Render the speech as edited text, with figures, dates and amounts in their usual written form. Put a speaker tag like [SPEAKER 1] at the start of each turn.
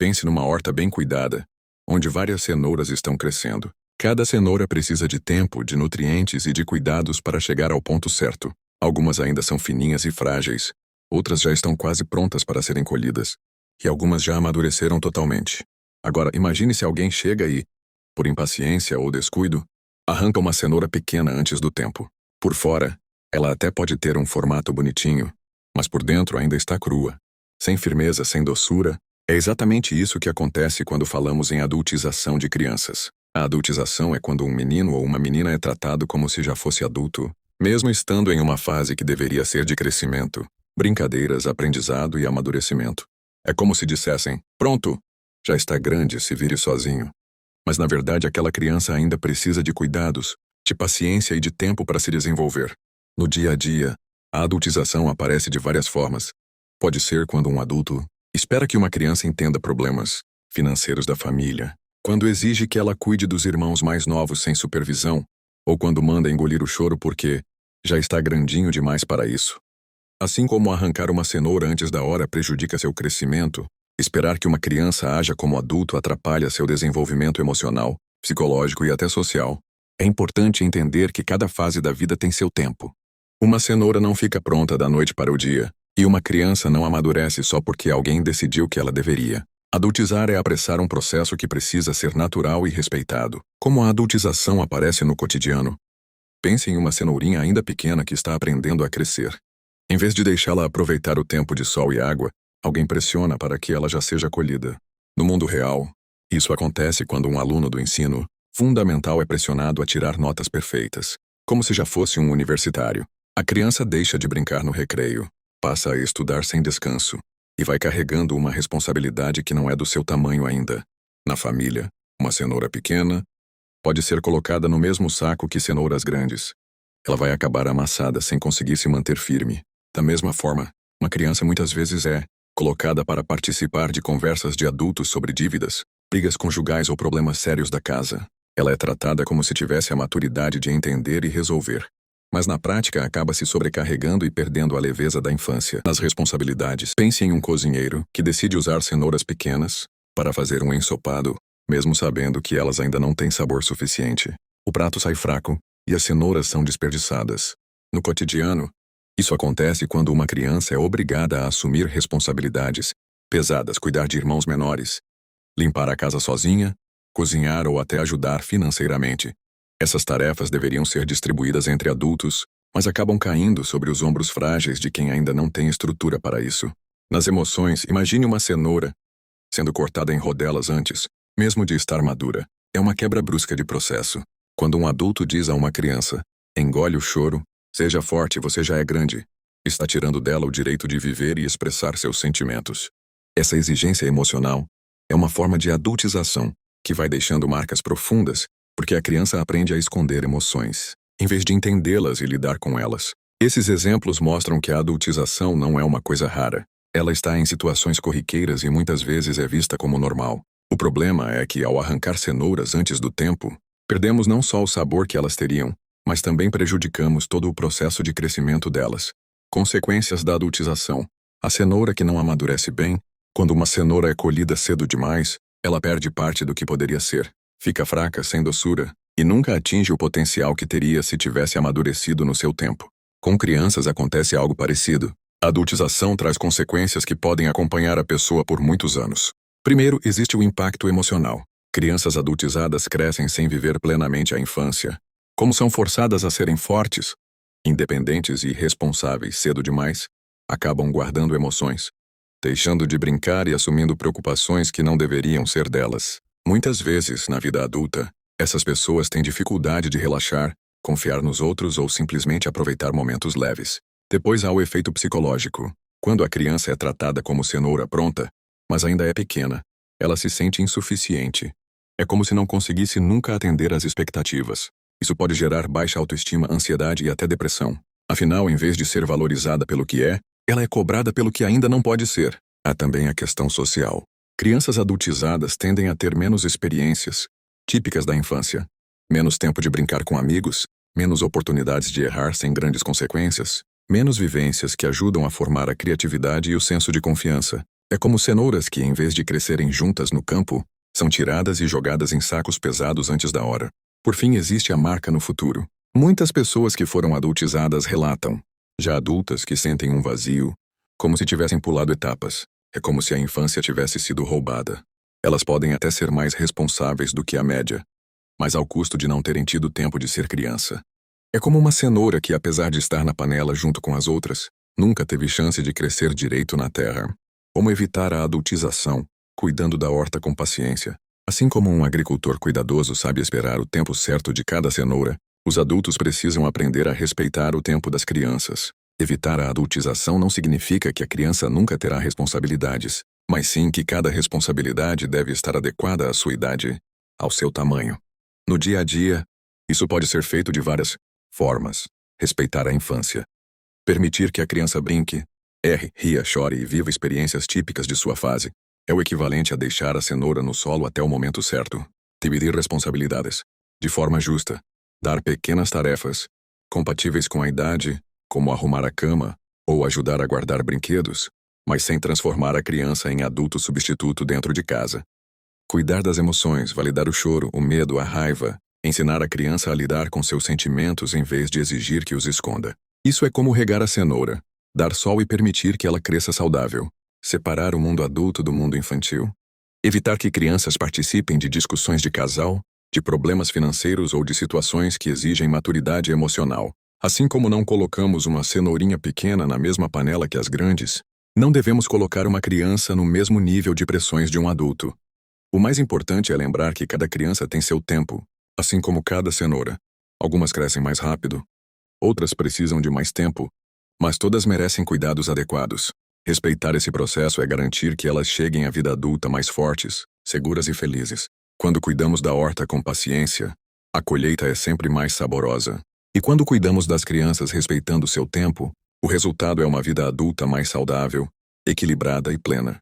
[SPEAKER 1] Pense numa horta bem cuidada, onde várias cenouras estão crescendo. Cada cenoura precisa de tempo, de nutrientes e de cuidados para chegar ao ponto certo. Algumas ainda são fininhas e frágeis, outras já estão quase prontas para serem colhidas, e algumas já amadureceram totalmente. Agora, imagine se alguém chega e, por impaciência ou descuido, arranca uma cenoura pequena antes do tempo. Por fora, ela até pode ter um formato bonitinho, mas por dentro ainda está crua, sem firmeza, sem doçura. É exatamente isso que acontece quando falamos em adultização de crianças. A adultização é quando um menino ou uma menina é tratado como se já fosse adulto, mesmo estando em uma fase que deveria ser de crescimento, brincadeiras, aprendizado e amadurecimento. É como se dissessem: pronto, já está grande, se vire sozinho. Mas na verdade aquela criança ainda precisa de cuidados, de paciência e de tempo para se desenvolver. No dia a dia, a adultização aparece de várias formas. Pode ser quando um adulto espera que uma criança entenda problemas financeiros da família, quando exige que ela cuide dos irmãos mais novos sem supervisão, ou quando manda engolir o choro porque já está grandinho demais para isso. Assim como arrancar uma cenoura antes da hora prejudica seu crescimento, esperar que uma criança haja como adulto atrapalha seu desenvolvimento emocional, psicológico e até social. É importante entender que cada fase da vida tem seu tempo. Uma cenoura não fica pronta da noite para o dia, e uma criança não amadurece só porque alguém decidiu que ela deveria. Adultizar é apressar um processo que precisa ser natural e respeitado. Como a adultização aparece no cotidiano? Pense em uma cenourinha ainda pequena que está aprendendo a crescer. Em vez de deixá-la aproveitar o tempo de sol e água, alguém pressiona para que ela já seja colhida. No mundo real, isso acontece quando um aluno do ensino fundamental é pressionado a tirar notas perfeitas, como se já fosse um universitário. A criança deixa de brincar no recreio, passa a estudar sem descanso, e vai carregando uma responsabilidade que não é do seu tamanho ainda. Na família, uma cenoura pequena pode ser colocada no mesmo saco que cenouras grandes. Ela vai acabar amassada sem conseguir se manter firme. Da mesma forma, uma criança muitas vezes é colocada para participar de conversas de adultos sobre dívidas, brigas conjugais ou problemas sérios da casa. Ela é tratada como se tivesse a maturidade de entender e resolver. Mas na prática acaba se sobrecarregando e perdendo a leveza da infância. Nas responsabilidades, pense em um cozinheiro que decide usar cenouras pequenas para fazer um ensopado, mesmo sabendo que elas ainda não têm sabor suficiente. O prato sai fraco e as cenouras são desperdiçadas. No cotidiano, isso acontece quando uma criança é obrigada a assumir responsabilidades pesadas, cuidar de irmãos menores, limpar a casa sozinha, cozinhar ou até ajudar financeiramente. Essas tarefas deveriam ser distribuídas entre adultos, mas acabam caindo sobre os ombros frágeis de quem ainda não tem estrutura para isso. Nas emoções, imagine uma cenoura sendo cortada em rodelas antes, mesmo de estar madura. É uma quebra brusca de processo. Quando um adulto diz a uma criança: engole o choro, seja forte, você já é grande, está tirando dela o direito de viver e expressar seus sentimentos. Essa exigência emocional é uma forma de adultização que vai deixando marcas profundas, porque a criança aprende a esconder emoções, em vez de entendê-las e lidar com elas. Esses exemplos mostram que a adultização não é uma coisa rara. Ela está em situações corriqueiras e muitas vezes é vista como normal. O problema é que, ao arrancar cenouras antes do tempo, perdemos não só o sabor que elas teriam, mas também prejudicamos todo o processo de crescimento delas. Consequências da adultização. A cenoura que não amadurece bem, quando uma cenoura é colhida cedo demais, ela perde parte do que poderia ser. Fica fraca, sem doçura, e nunca atinge o potencial que teria se tivesse amadurecido no seu tempo. Com crianças acontece algo parecido. A adultização traz consequências que podem acompanhar a pessoa por muitos anos. Primeiro, existe o impacto emocional. Crianças adultizadas crescem sem viver plenamente a infância. Como são forçadas a serem fortes, independentes e responsáveis cedo demais, acabam guardando emoções, deixando de brincar e assumindo preocupações que não deveriam ser delas. Muitas vezes, na vida adulta, essas pessoas têm dificuldade de relaxar, confiar nos outros ou simplesmente aproveitar momentos leves. Depois há o efeito psicológico. Quando a criança é tratada como cenoura pronta, mas ainda é pequena, ela se sente insuficiente. É como se não conseguisse nunca atender às expectativas. Isso pode gerar baixa autoestima, ansiedade e até depressão. Afinal, em vez de ser valorizada pelo que é, ela é cobrada pelo que ainda não pode ser. Há também a questão social. Crianças adultizadas tendem a ter menos experiências, típicas da infância, menos tempo de brincar com amigos, menos oportunidades de errar sem grandes consequências, menos vivências que ajudam a formar a criatividade e o senso de confiança. É como cenouras que, em vez de crescerem juntas no campo, são tiradas e jogadas em sacos pesados antes da hora. Por fim, existe a marca no futuro. Muitas pessoas que foram adultizadas relatam, já adultas, que sentem um vazio, como se tivessem pulado etapas. É como se a infância tivesse sido roubada. Elas podem até ser mais responsáveis do que a média, mas ao custo de não terem tido tempo de ser criança. É como uma cenoura que, apesar de estar na panela junto com as outras, nunca teve chance de crescer direito na terra. Como evitar a adultização, cuidando da horta com paciência. Assim como um agricultor cuidadoso sabe esperar o tempo certo de cada cenoura, os adultos precisam aprender a respeitar o tempo das crianças. Evitar a adultização não significa que a criança nunca terá responsabilidades, mas sim que cada responsabilidade deve estar adequada à sua idade, ao seu tamanho. No dia a dia, isso pode ser feito de várias formas. Respeitar a infância. Permitir que a criança brinque, erre, ria, chore e viva experiências típicas de sua fase. É o equivalente a deixar a cenoura no solo até o momento certo. Dividir responsabilidades. De forma justa. Dar pequenas tarefas, compatíveis com a idade, como arrumar a cama ou ajudar a guardar brinquedos, mas sem transformar a criança em adulto substituto dentro de casa. Cuidar das emoções, validar o choro, o medo, a raiva, ensinar a criança a lidar com seus sentimentos em vez de exigir que os esconda. Isso é como regar a cenoura, dar sol e permitir que ela cresça saudável. Separar o mundo adulto do mundo infantil. Evitar que crianças participem de discussões de casal, de problemas financeiros ou de situações que exigem maturidade emocional. Assim como não colocamos uma cenourinha pequena na mesma panela que as grandes, não devemos colocar uma criança no mesmo nível de pressões de um adulto. O mais importante é lembrar que cada criança tem seu tempo, assim como cada cenoura. Algumas crescem mais rápido, outras precisam de mais tempo, mas todas merecem cuidados adequados. Respeitar esse processo é garantir que elas cheguem à vida adulta mais fortes, seguras e felizes. Quando cuidamos da horta com paciência, a colheita é sempre mais saborosa. E quando cuidamos das crianças respeitando seu tempo, o resultado é uma vida adulta mais saudável, equilibrada e plena.